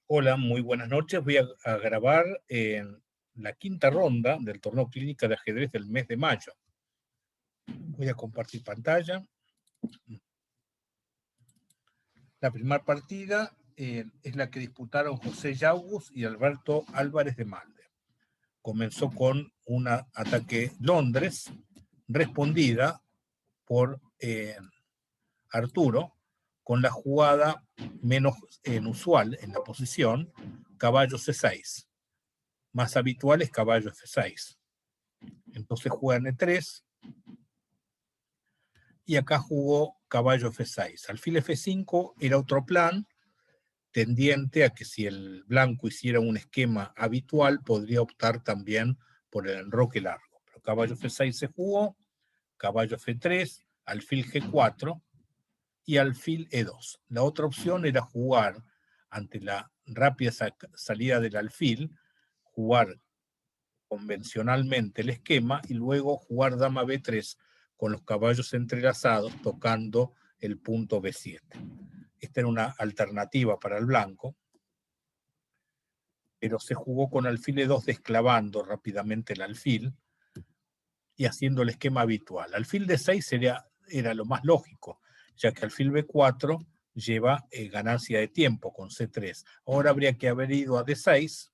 Hola, muy buenas noches. Voy a grabar la quinta ronda del torneo clínica de ajedrez del mes de mayo. Voy a compartir pantalla. La primera partida es la que disputaron José Yaugus y Alberto Álvarez de Malde. Comenzó con un ataque Londres, respondida por Arturo, con la jugada menos inusual en la posición, caballo C6. Más habitual es caballo F6. Entonces juega en E3 y acá jugó caballo F6. Alfil F5 era otro plan tendiente a que si el blanco hiciera un esquema habitual podría optar también por el enroque largo. Pero caballo F6 se jugó, caballo F3, alfil G4 y alfil E2. La otra opción era jugar ante la rápida salida del alfil, jugar convencionalmente el esquema y luego jugar dama B3 con los caballos entrelazados tocando el punto B7. Esta era una alternativa para el blanco, pero se jugó con alfil E2 desclavando rápidamente el alfil y haciendo el esquema habitual. Alfil D6 era lo más lógico, ya que alfil B4 lleva ganancia de tiempo con C3. Ahora habría que haber ido a D6,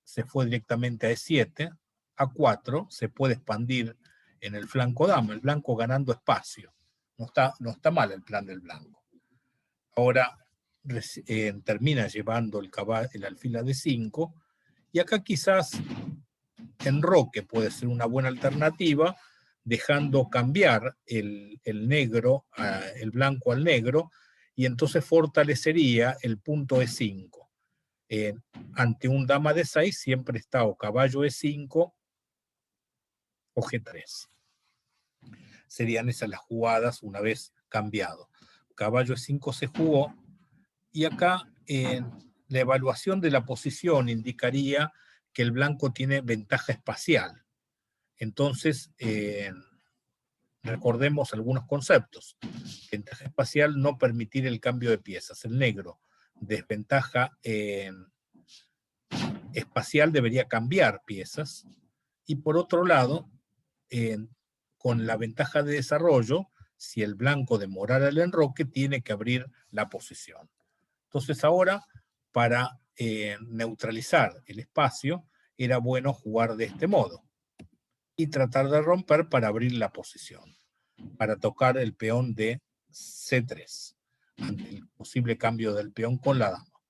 se fue directamente a E7, A4, se puede expandir en el flanco dama, el blanco ganando espacio. No está mal el plan del blanco. Ahora termina llevando el alfil a D5, y acá quizás enroque puede ser una buena alternativa, dejando cambiar el blanco al negro, y entonces fortalecería el punto E5. Ante un dama de 6 siempre está o caballo E5 o G3. Serían esas las jugadas una vez cambiado. Caballo E5 se jugó, y acá la evaluación de la posición indicaría que el blanco tiene ventaja espacial. Entonces, recordemos algunos conceptos. Ventaja espacial, no permitir el cambio de piezas. El negro, desventaja espacial, debería cambiar piezas. Y por otro lado, con la ventaja de desarrollo, si el blanco demorara el enroque, tiene que abrir la posición. Entonces ahora, para neutralizar el espacio, era bueno jugar de este modo y tratar de romper para abrir la posición, para tocar el peón de C3, ante el posible cambio del peón con la dama.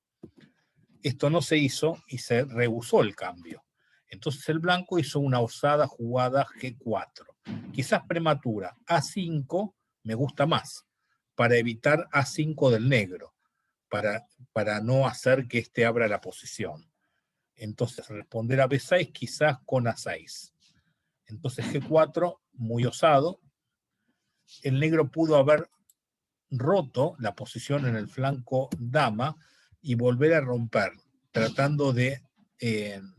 Esto no se hizo y se rehusó el cambio. Entonces el blanco hizo una osada jugada G4, quizás prematura. A5 me gusta más, para evitar A5 del negro, para no hacer que este abra la posición. Entonces responder a B6 quizás con A6. Entonces G4, muy osado. El negro pudo haber roto la posición en el flanco dama y volver a romper, tratando de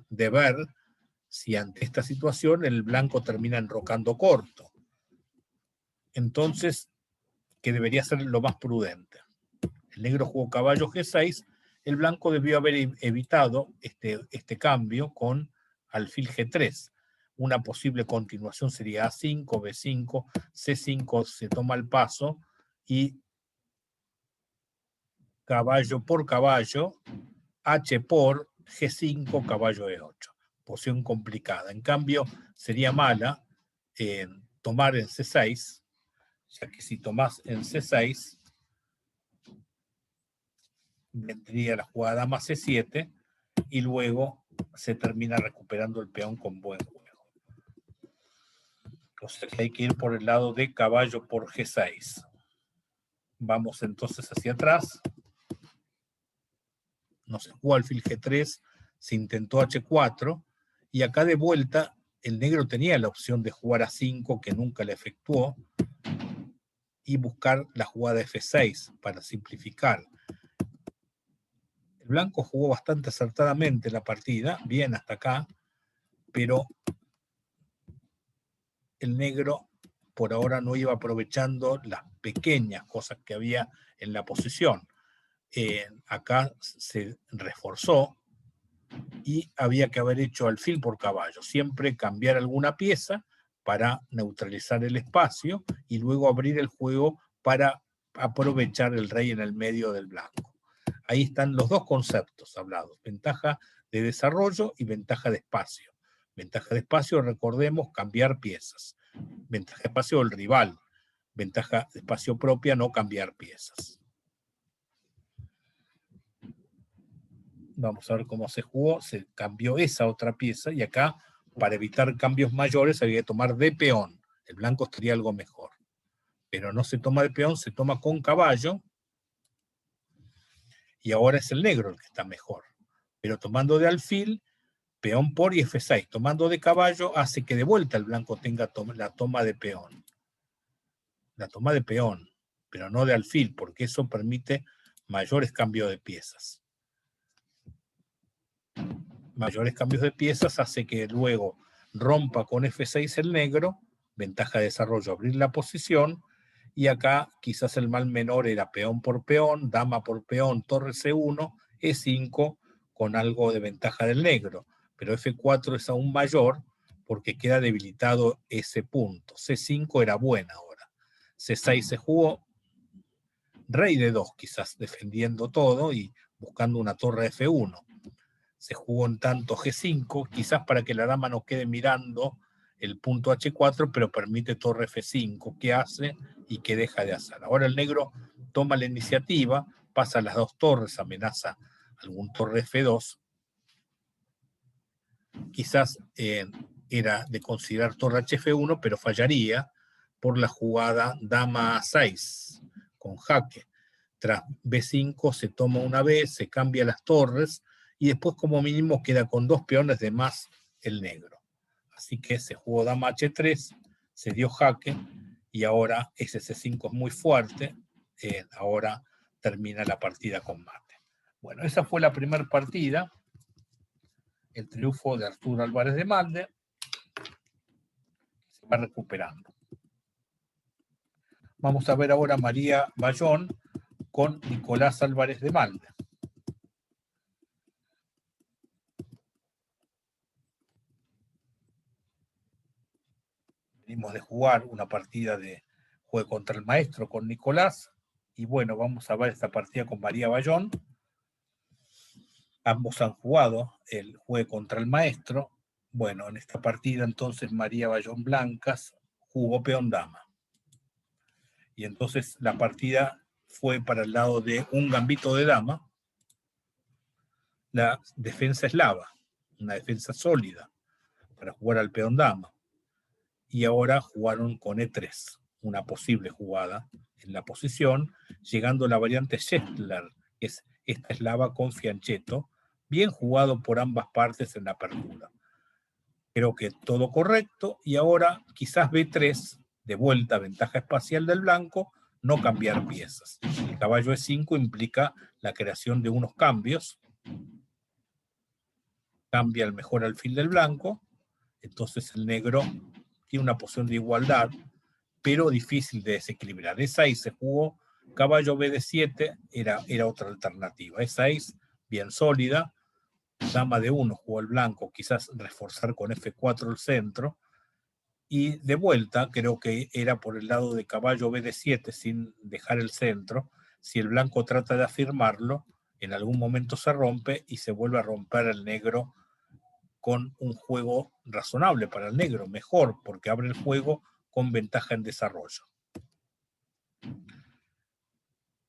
ver si ante esta situación el blanco termina enrocando corto. Entonces, que debería ser lo más prudente. El negro jugó caballo G6, el blanco debió haber evitado este cambio con alfil G3. Una posible continuación sería A5, B5, C5 se toma el paso, y caballo por caballo, H por G5, caballo E8. Posición complicada. En cambio, sería mala tomar en C6, ya que si tomás en C6, vendría la jugada dama C7 y luego se termina recuperando el peón con buen juego. Entonces hay que ir por el lado de caballo por G6. Vamos entonces hacia atrás. No se jugó alfil G3, se intentó H4, y acá de vuelta el negro tenía la opción de jugar A5, que nunca la efectuó, y buscar la jugada F6 para simplificar. El blanco jugó bastante acertadamente la partida, bien hasta acá, pero el negro por ahora no iba aprovechando las pequeñas cosas que había en la posición. Acá se reforzó y había que haber hecho alfil por caballo, siempre cambiar alguna pieza para neutralizar el espacio y luego abrir el juego para aprovechar el rey en el medio del blanco. Ahí están los dos conceptos hablados, ventaja de desarrollo y ventaja de espacio. Ventaja de espacio, recordemos, cambiar piezas. Ventaja de espacio, el rival. Ventaja de espacio propia, no cambiar piezas. Vamos a ver cómo se jugó. Se cambió esa otra pieza y acá, para evitar cambios mayores, había que tomar de peón. El blanco estaría algo mejor. Pero no se toma de peón, se toma con caballo. Y ahora es el negro el que está mejor. Pero tomando de alfil, peón por y F6. Tomando de caballo hace que de vuelta el blanco tenga la toma de peón. La toma de peón, pero no de alfil, porque eso permite mayores cambios de piezas. Mayores cambios de piezas hace que luego rompa con F6 el negro, ventaja de desarrollo, abrir la posición, y acá quizás el mal menor era peón por peón, dama por peón, torre C1, E5, con algo de ventaja del negro, pero F4 es aún mayor porque queda debilitado ese punto. C5 era buena ahora. C6 se jugó, rey de 2 quizás defendiendo todo y buscando una torre F1. Se jugó en tanto G5, quizás para que la dama no quede mirando el punto H4, pero permite torre F5, qué hace y qué deja de hacer. Ahora el negro toma la iniciativa, pasa las dos torres, amenaza algún torre F2. Quizás era de considerar torre HF1, pero fallaría por la jugada dama A6 con jaque. Tras B5 se toma una B, se cambia las torres y después como mínimo queda con dos peones de más el negro. Así que se jugó dama H3, se dio jaque y ahora ese C5 es muy fuerte. Ahora termina la partida con mate. Bueno, esa fue la primera partida. El triunfo de Arturo Álvarez de Malde. Se va recuperando. Vamos a ver ahora a María Bayón con Nicolás Álvarez de Malde. Venimos de jugar una partida de juego contra el maestro con Nicolás. Y bueno, vamos a ver esta partida con María Bayón. Ambos han jugado el juego contra el maestro. Bueno, en esta partida entonces María Bayón Blancas jugó peón dama. Y entonces la partida fue para el lado de un gambito de dama. La defensa eslava, una defensa sólida para jugar al peón dama. Y ahora jugaron con E3, una posible jugada en la posición, llegando a la variante Scheffler, que es esta eslava con fianchetto, bien jugado por ambas partes en la apertura. Creo que todo correcto, y ahora quizás B3, de vuelta ventaja espacial del blanco, no cambiar piezas. El caballo E5 implica la creación de unos cambios, cambia el mejor alfil del blanco, entonces el negro tiene una posición de igualdad, pero difícil de desequilibrar. E6 se jugó, caballo B7 era otra alternativa. E6, bien sólida, dama de 1 jugó el blanco, quizás reforzar con F4 el centro, y de vuelta creo que era por el lado de caballo B7 sin dejar el centro. Si el blanco trata de afirmarlo, en algún momento se rompe y se vuelve a romper el negro con un juego razonable para el negro, mejor, porque abre el juego con ventaja en desarrollo.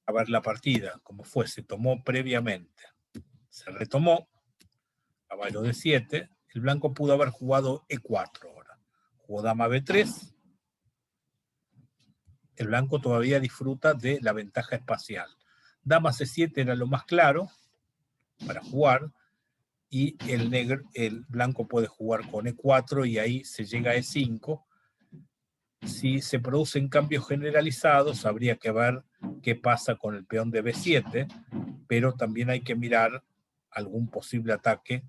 A ver la partida, como fue, se tomó previamente. Se retomó, caballo de 7, el blanco pudo haber jugado E4 ahora. Jugó dama B3, el blanco todavía disfruta de la ventaja espacial. Dama C7 era lo más claro para jugar, y el blanco puede jugar con E4 y ahí se llega a E5. Si se producen cambios generalizados, habría que ver qué pasa con el peón de B7, pero también hay que mirar algún posible ataque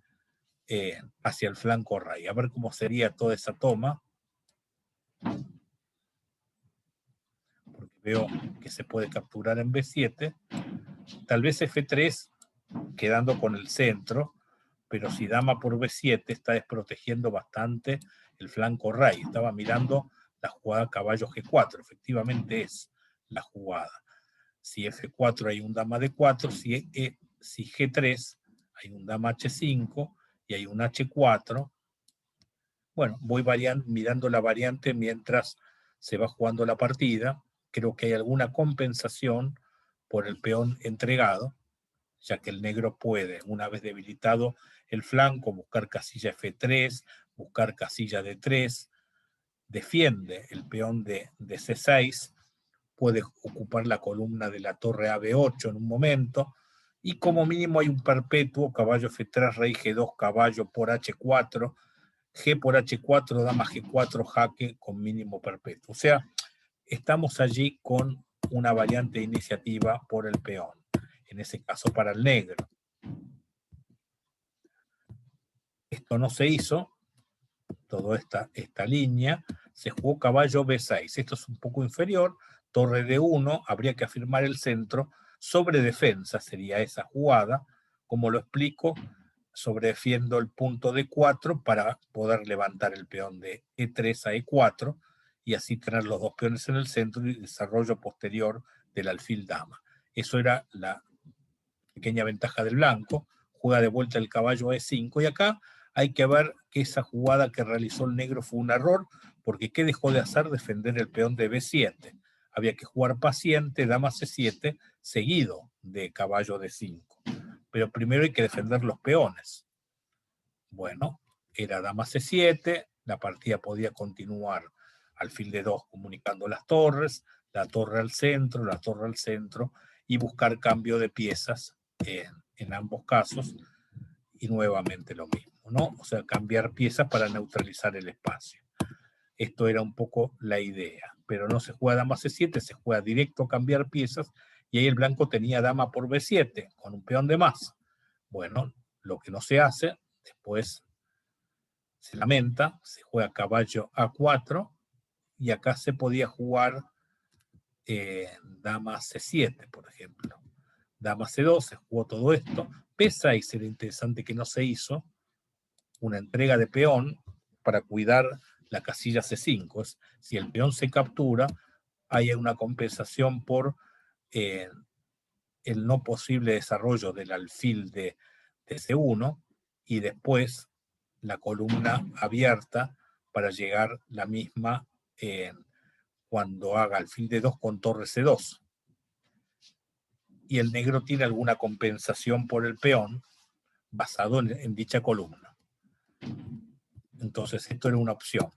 hacia el flanco rey. A ver cómo sería toda esa toma. Porque veo que se puede capturar en B7, tal vez F3 quedando con el centro, pero si dama por B7 está desprotegiendo bastante el flanco rey. Estaba mirando la jugada caballo G4, efectivamente es la jugada. Si F4 hay un dama D4, si G3 hay un dama H5 y hay un H4. Bueno, voy mirando la variante mientras se va jugando la partida. Creo que hay alguna compensación por el peón entregado, ya que el negro puede, una vez debilitado el flanco, buscar casilla F3, buscar casilla D3, defiende el peón de C6, puede ocupar la columna de la torre AB8 en un momento, y como mínimo hay un perpetuo, caballo F3, rey G2, caballo por H4, G por H4, dama G4, jaque con mínimo perpetuo. O sea, estamos allí con una variante de iniciativa por el peón, en ese caso para el negro. Esto no se hizo, toda esta línea, se jugó caballo B6, esto es un poco inferior, torre D1, habría que afirmar el centro, sobre defensa sería esa jugada, como lo explico, sobredefiendo el punto D4 para poder levantar el peón de E3 a E4 y así tener los dos peones en el centro y desarrollo posterior del alfil dama. Eso era la pequeña ventaja del blanco, juega de vuelta el caballo a E5 y acá hay que ver que esa jugada que realizó el negro fue un error, porque ¿qué dejó de hacer? Defender el peón de B7. Había que jugar paciente, dama C7, seguido de caballo D5. Pero primero hay que defender los peones. Bueno, era dama C7, la partida podía continuar alfil de 2 comunicando las torres, la torre al centro, la torre al centro, y buscar cambio de piezas en ambos casos, y nuevamente lo mismo, ¿no? O sea, cambiar piezas para neutralizar el espacio. Esto era un poco la idea, pero no se juega dama C7, se juega directo a cambiar piezas, y ahí el blanco tenía dama por B7, con un peón de más. Bueno, lo que no se hace, después se lamenta, se juega caballo A4, y acá se podía jugar dama C7, por ejemplo. Dama C2, se jugó todo esto. P6 era interesante que no se hizo, una entrega de peón para cuidar la casilla C5. Si el peón se captura, hay una compensación por el no posible desarrollo del alfil de C1 y después la columna abierta para llegar la misma cuando haga alfil de 2 con torre C2. Y el negro tiene alguna compensación por el peón basado en dicha columna. Entonces esto era una opción.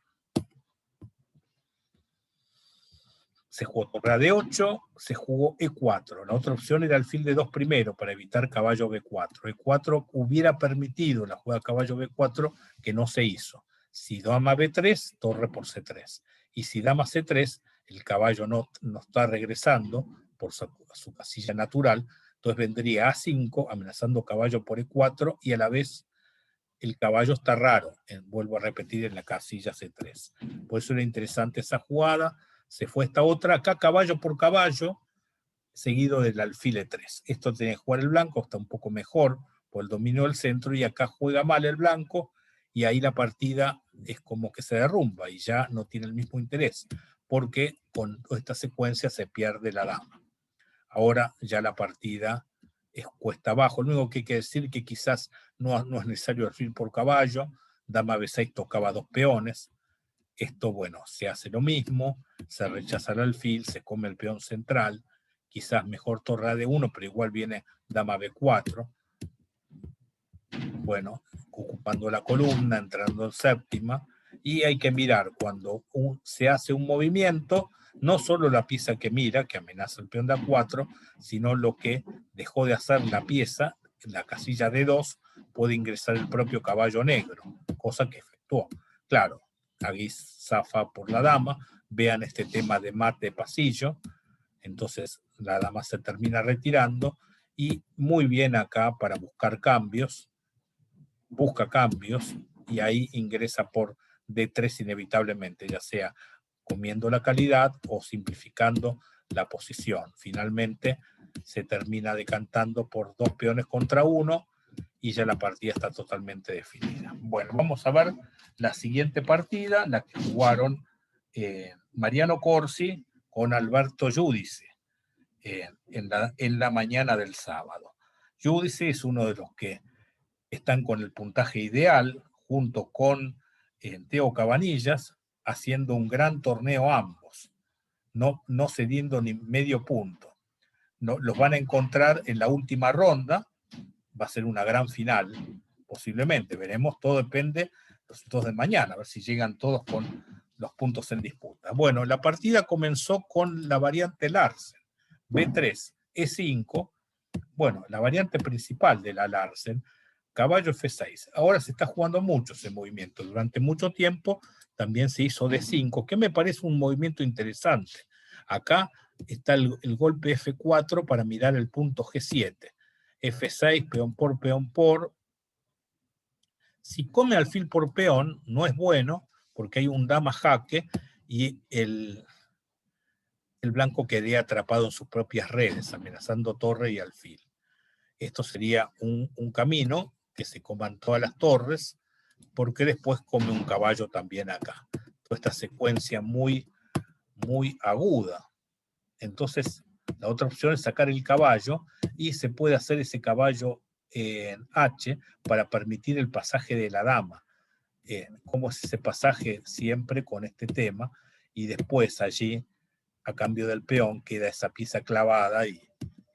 Se jugó torre a D8, se jugó E4. La otra opción era alfil de 2 primero para evitar caballo B4. E4 hubiera permitido la jugada caballo B4 que no se hizo. Si dama B3, torre por C3. Y si dama C3, el caballo no está regresando por su casilla natural, entonces vendría A5 amenazando caballo por E4 y a la vez el caballo está raro, vuelvo a repetir, en la casilla C3. Por eso era interesante esa jugada. Se fue esta otra, acá caballo por caballo, seguido del alfil E3. Esto tiene que jugar el blanco, está un poco mejor por el dominio del centro, y acá juega mal el blanco, y ahí la partida es como que se derrumba y ya no tiene el mismo interés, porque con esta secuencia se pierde la dama. Ahora ya la partida es cuesta abajo. Lo único que hay que decir que quizás no es necesario alfil por caballo, dama B6 tocaba 2 peones. Esto, bueno, se hace lo mismo, se rechaza el alfil, se come el peón central, quizás mejor torre a D1, pero igual viene dama B4. Bueno, ocupando la columna, entrando en séptima, y hay que mirar cuando se hace un movimiento, no solo la pieza que mira, que amenaza el peón de A4, sino lo que dejó de hacer la pieza, en la casilla D2, puede ingresar el propio caballo negro, cosa que efectuó. Claro, aquí zafa por la dama, vean este tema de mate pasillo, entonces la dama se termina retirando, y muy bien acá para buscar cambios, busca cambios, y ahí ingresa por D3 inevitablemente, ya sea comiendo la calidad o simplificando la posición. Finalmente se termina decantando por 2 peones contra 1 y ya la partida está totalmente definida. Bueno, vamos a ver la siguiente partida, la que jugaron Mariano Corsi con Alberto Giudice en la mañana del sábado. Giudice es uno de los que están con el puntaje ideal, junto con Teo Cabanillas, haciendo un gran torneo ambos, no cediendo ni medio punto. No, los van a encontrar en la última ronda, va a ser una gran final, posiblemente, veremos, todo depende de los resultados de mañana, a ver si llegan todos con los puntos en disputa. Bueno, la partida comenzó con la variante Larsen, B3, E5, bueno, la variante principal de la Larsen, caballo F6. Ahora se está jugando mucho ese movimiento. Durante mucho tiempo también se hizo D5, que me parece un movimiento interesante. Acá está el golpe F4 para mirar el punto G7. F6, peón por. Si come alfil por peón, no es bueno, porque hay un dama jaque y el blanco quedé atrapado en sus propias redes, amenazando torre y alfil. Esto sería un camino que se coman todas las torres, porque después come un caballo también acá. Toda esta secuencia muy aguda. Entonces, la otra opción es sacar el caballo y se puede hacer ese caballo en H para permitir el pasaje de la dama. ¿Cómo es ese pasaje? Siempre con este tema. Y después allí, a cambio del peón, queda esa pieza clavada y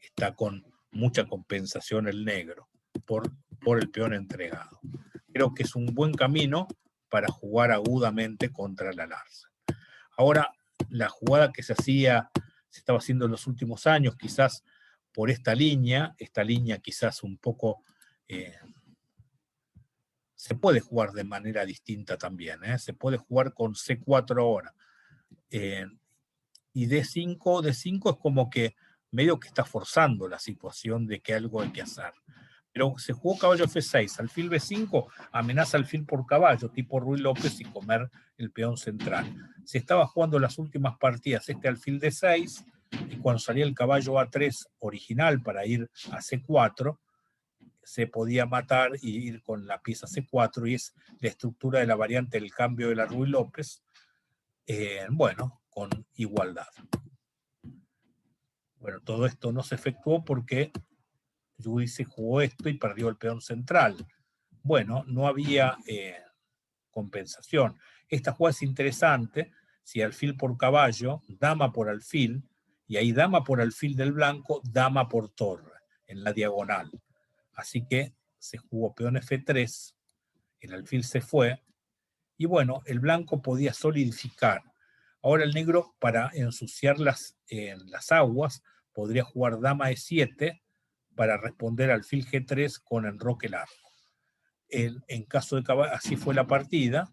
está con mucha compensación el negro por el peón entregado. Creo que es un buen camino para jugar agudamente contra la Larsen. Ahora, la jugada que se estaba haciendo en los últimos años, quizás por esta línea quizás un poco se puede jugar de manera distinta también, se puede jugar con C4 ahora. Y D5 es como que medio que está forzando la situación de que algo hay que hacer. Pero se jugó caballo F6, alfil B5 amenaza alfil por caballo, tipo Ruy López, y comer el peón central. Se estaba jugando las últimas partidas este alfil D6, y cuando salía el caballo A3 original para ir a C4, se podía matar y ir con la pieza C4, y es la estructura de la variante del cambio de la Ruy López, bueno, con igualdad. Bueno, todo esto no se efectuó porque Giudice jugó esto y perdió el peón central. Bueno, no había compensación. Esta jugada es interesante, si alfil por caballo, dama por alfil, y ahí dama por alfil del blanco, dama por torre, en la diagonal. Así que se jugó peón F3, el alfil se fue, y bueno, el blanco podía solidificar. Ahora el negro, para ensuciar las aguas, podría jugar dama E7 para responder al alfil G3 con enroque largo. En caso de caballo, así fue la partida.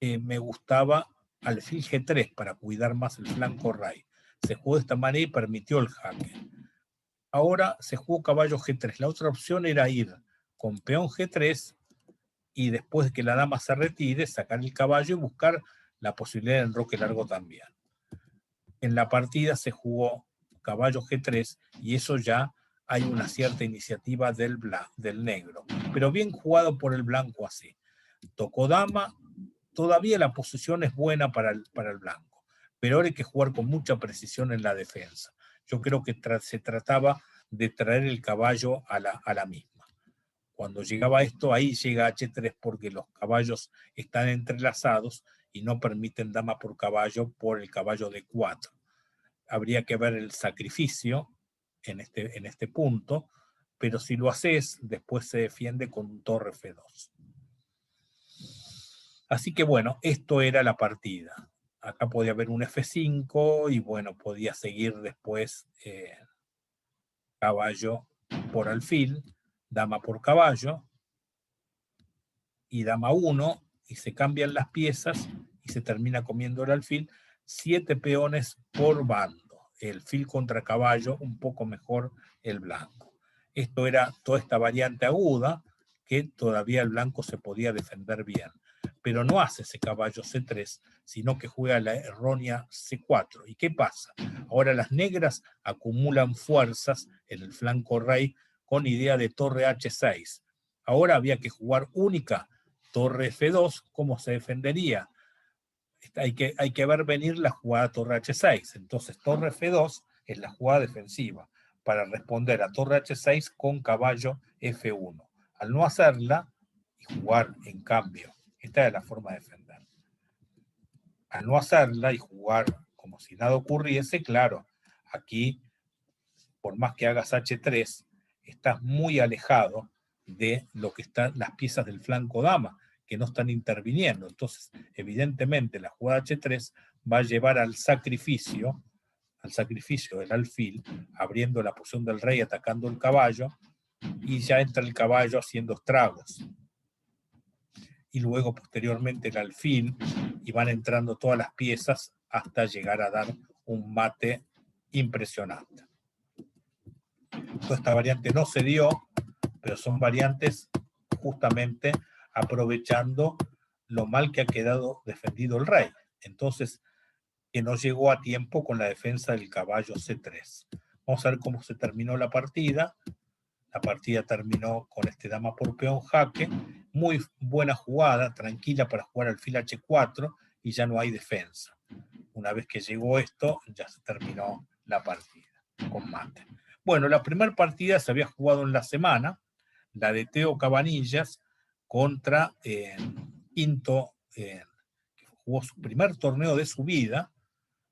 Me gustaba alfil G3 para cuidar más el flanco rey. Se jugó de esta manera y permitió el jaque. Ahora se jugó caballo G3. La otra opción era ir con peón G3 y después de que la dama se retire, sacar el caballo y buscar la posibilidad de enroque largo también. En la partida se jugó caballo G3 y eso ya hay una cierta iniciativa del negro, pero bien jugado por el blanco así. Tocó dama, todavía la posición es buena para el blanco, pero ahora hay que jugar con mucha precisión en la defensa. Yo creo que se trataba de traer el caballo a la misma. Cuando llegaba esto, ahí llega H3 porque los caballos están entrelazados y no permiten dama por caballo por el caballo de 4. Habría que ver el sacrificio en este punto, pero si lo haces, después se defiende con un torre F2. Así que bueno, esto era la partida. Acá podía haber un F5 y bueno, podía seguir después caballo por alfil, dama por caballo y dama 1, y se cambian las piezas y se termina comiendo el alfil. 7 peones por bando. El fil contra caballo, un poco mejor el blanco. Esto era toda esta variante aguda que todavía el blanco se podía defender bien. pero no hace ese caballo C3, sino que juega la errónea C4. ¿Y qué pasa? Ahora las negras acumulan fuerzas en el flanco rey con idea de torre H6. Ahora había que jugar única torre F2, ¿cómo se defendería? Hay que ver venir la jugada torre H6. Entonces torre F2 es la jugada defensiva para responder a torre H6 con caballo F1. Al no hacerla y jugar en cambio, esta es la forma de defender. Al no hacerla y jugar como si nada ocurriese, claro, aquí por más que hagas H3, estás muy alejado de lo que están las piezas del flanco dama, que no están interviniendo. Entonces, evidentemente, la jugada H3 va a llevar al sacrificio del alfil, abriendo la posición del rey, atacando el caballo, y ya entra el caballo haciendo estragos. Y luego, posteriormente, el alfil, y van entrando todas las piezas hasta llegar a dar un mate impresionante. Esta variante no se dio, pero son variantes justamente aprovechando lo mal que ha quedado defendido el rey. Entonces, que no llegó a tiempo con la defensa del caballo C3. Vamos a ver cómo se terminó la partida. La partida terminó con este dama por peón jaque. Muy buena jugada, tranquila para jugar alfil H4 y ya no hay defensa. Una vez que llegó esto, ya se terminó la partida con mate. Bueno, la primera partida se había jugado en la semana, la de Teo Cabanillas contra Quinto, que jugó su primer torneo de su vida.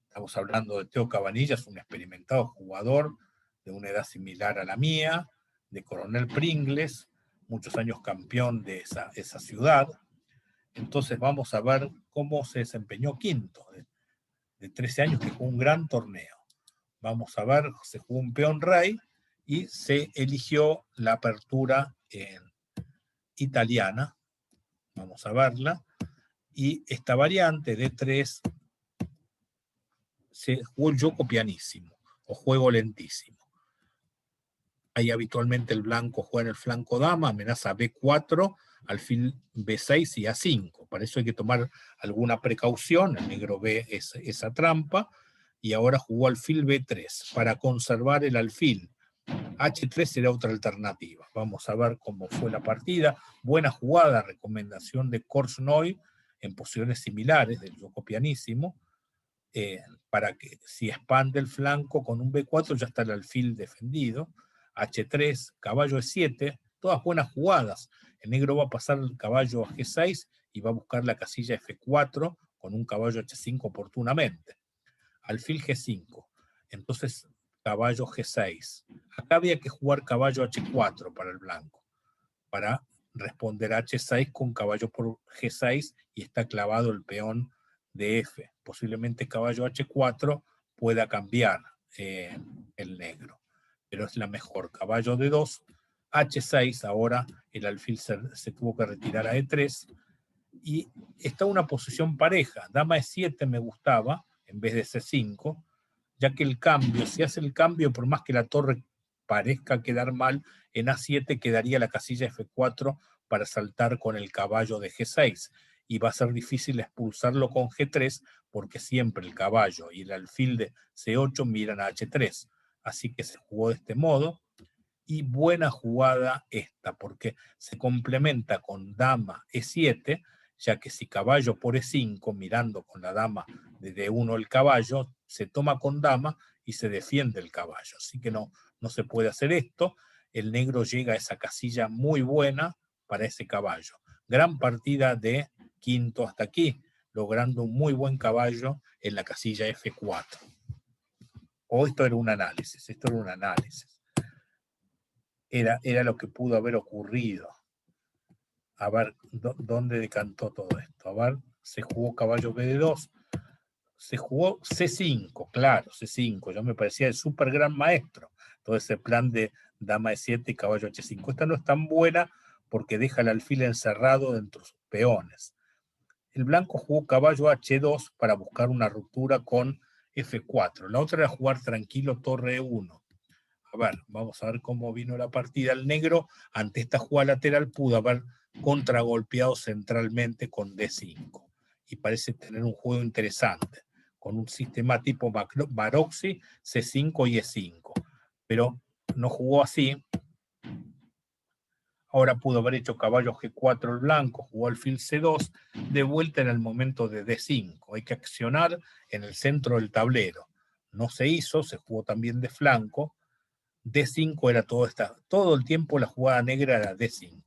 Estamos hablando de Teo Cabanillas, un experimentado jugador de una edad similar a la mía, de Coronel Pringles, muchos años campeón de esa ciudad. Entonces vamos a ver cómo se desempeñó Quinto, de 13 años, que jugó un gran torneo. Vamos a ver, se jugó un peón rey y se eligió la apertura italiana. Vamos a verla. Y esta variante de 3 se jugó el gioco pianísimo o juego lentísimo. Ahí habitualmente el blanco juega en el flanco dama, amenaza B4, alfil B6 y A5. Para eso hay que tomar alguna precaución. El negro ve esa trampa. Y ahora jugó alfil B3 para conservar el alfil. H3 será otra alternativa. Vamos a ver cómo fue la partida. Buena jugada, recomendación de Korchnoi en posiciones similares del gioco pianísimo, para que si expande el flanco con un B4 ya está el alfil defendido. H3, caballo E7, todas buenas jugadas. El negro va a pasar el caballo a G6 y va a buscar la casilla F4 con un caballo H5 oportunamente. Alfil G5, entonces caballo G6. Acá había que jugar caballo H4 para el blanco, para responder a H6 con caballo por G6 y está clavado el peón de F. Posiblemente caballo H4 pueda cambiar el negro, pero es la mejor. Caballo D2, H6, ahora el alfil se tuvo que retirar a E3 y está una posición pareja. Dama E7 me gustaba en vez de C5, ya que el cambio, si hace el cambio, por más que la torre parezca quedar mal, en A7 quedaría la casilla F4 para saltar con el caballo de G6, y va a ser difícil expulsarlo con G3, porque siempre el caballo y el alfil de C8 miran a H3. Así que se jugó de este modo, y buena jugada esta, porque se complementa con dama E7, ya que si caballo por E5, mirando con la dama de D1 el caballo, se toma con dama y se defiende el caballo. Así que no se puede hacer esto. El negro llega a esa casilla muy buena para ese caballo. Gran partida de Quinto hasta aquí, logrando un muy buen caballo en la casilla F4. O esto era un análisis, Era lo que pudo haber ocurrido. A ver, ¿dónde decantó todo esto? A ver, se jugó caballo BD2, se jugó C5, claro, C5. Yo me parecía el súper gran maestro. Todo ese plan de dama E7 y caballo H5. Esta no es tan buena porque deja el alfil encerrado dentro de sus peones. El blanco jugó caballo H2 para buscar una ruptura con F4. La otra era jugar tranquilo torre E1. A ver, vamos a ver cómo vino la partida. El negro, ante esta jugada lateral, pudo haber contragolpeado centralmente con D5. Y parece tener un juego interesante, con un sistema tipo Maroczy, C5 y E5. Pero no jugó así. Ahora pudo haber hecho caballo G4 el blanco, jugó alfil C2, de vuelta en el momento de D5. Hay que accionar en el centro del tablero. No se hizo, se jugó también de flanco. D5 era todo el tiempo la jugada negra era D5.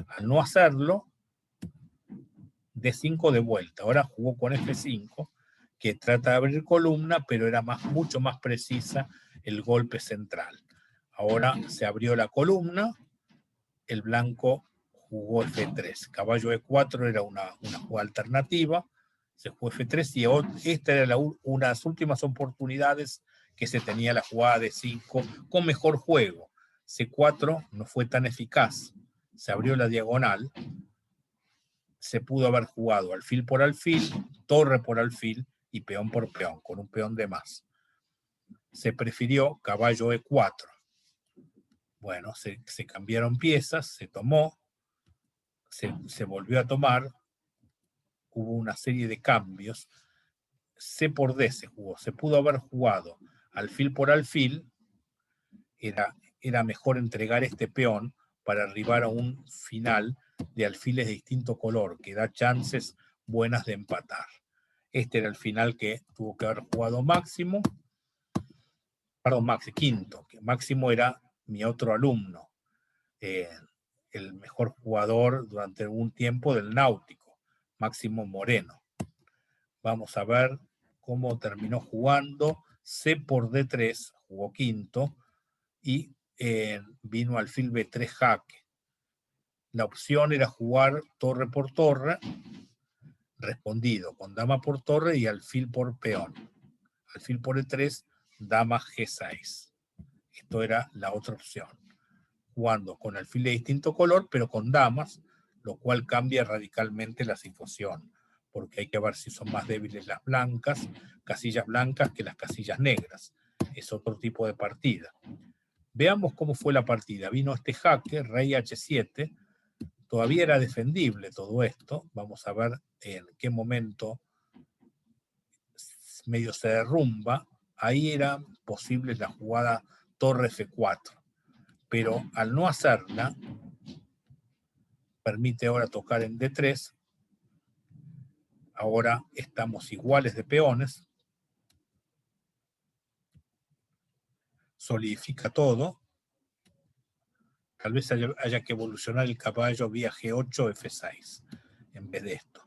Al no hacerlo, D5 de vuelta. Ahora jugó con F5, que trata de abrir columna, pero era mucho más precisa el golpe central. Ahora se abrió la columna, el blanco jugó F3. Caballo E4 era una jugada alternativa, se jugó F3 y esta era una de las últimas oportunidades que se tenía la jugada de 5 con mejor juego. C4 no fue tan eficaz, se abrió la diagonal, se pudo haber jugado alfil por alfil, torre por alfil y peón por peón, con un peón de más. Se prefirió caballo E4. Bueno, se cambiaron piezas, se tomó, se volvió a tomar, hubo una serie de cambios. C por D se jugó, se pudo haber jugado alfil por alfil, era mejor entregar este peón para arribar a un final de alfiles de distinto color, que da chances buenas de empatar. Este era el final que tuvo que haber jugado Máximo, Quinto, que Máximo era mi otro alumno, el mejor jugador durante algún tiempo del Náutico, Máximo Moreno. Vamos a ver cómo terminó jugando. C por D3, jugó quinto, y vino alfil B3 jaque. La opción era jugar torre por torre, respondido con dama por torre y alfil por peón. Alfil por E3, dama G6. Esto era la otra opción. Jugando con alfil de distinto color, pero con damas, lo cual cambia radicalmente la situación, porque hay que ver si son más débiles las blancas, casillas blancas, que las casillas negras. Es otro tipo de partida. Veamos cómo fue la partida. Vino este jaque, rey H7, todavía era defendible todo esto. Vamos a ver en qué momento medio se derrumba. Ahí era posible la jugada torre F4, pero al no hacerla, permite ahora tocar en D3. Ahora estamos iguales de peones, solidifica todo. Tal vez haya que evolucionar el caballo vía G8 F6 en vez de esto.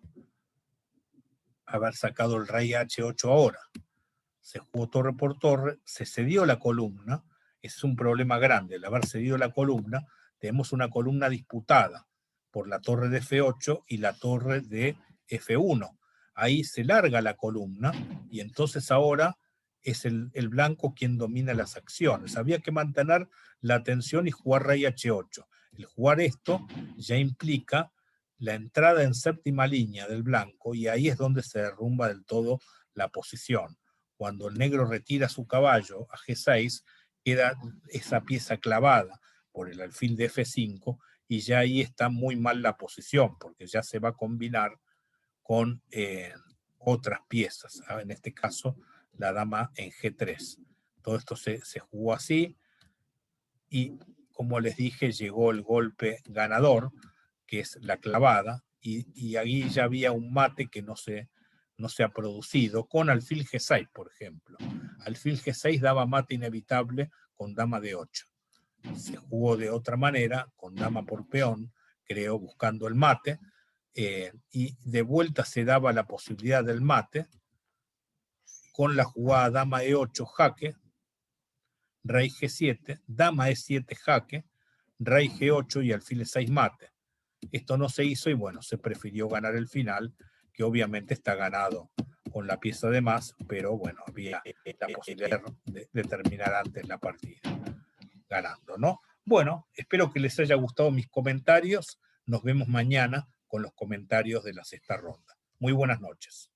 Haber sacado el rey H8 ahora. Se jugó torre por torre, se cedió la columna. Ese es un problema grande. Al haber cedido la columna, tenemos una columna disputada por la torre de F8 y la torre de F1. Ahí se larga la columna y entonces ahora es el blanco quien domina las acciones. Había que mantener la atención y jugar rey H8. El jugar esto ya implica la entrada en séptima línea del blanco y ahí es donde se derrumba del todo la posición. Cuando el negro retira su caballo a G6, queda esa pieza clavada por el alfil de F5 y ya ahí está muy mal la posición porque ya se va a combinar con otras piezas, en este caso la dama en G3. Todo esto se jugó así y, como les dije, llegó el golpe ganador, que es la clavada, y ahí ya había un mate que no se ha producido, con alfil G6, por ejemplo. Alfil G6 daba mate inevitable con dama de 8. Se jugó de otra manera, con dama por peón, creo, buscando el mate, y de vuelta se daba la posibilidad del mate, con la jugada dama E8 jaque, rey G7, dama E7 jaque, rey G8 y alfil E6 mate. Esto no se hizo y bueno, se prefirió ganar el final, que obviamente está ganado con la pieza de más, pero bueno, había la posibilidad de terminar antes la partida, ganando, ¿no? Bueno, espero que les haya gustado mis comentarios. Nos vemos mañana con los comentarios de la sexta ronda. Muy buenas noches.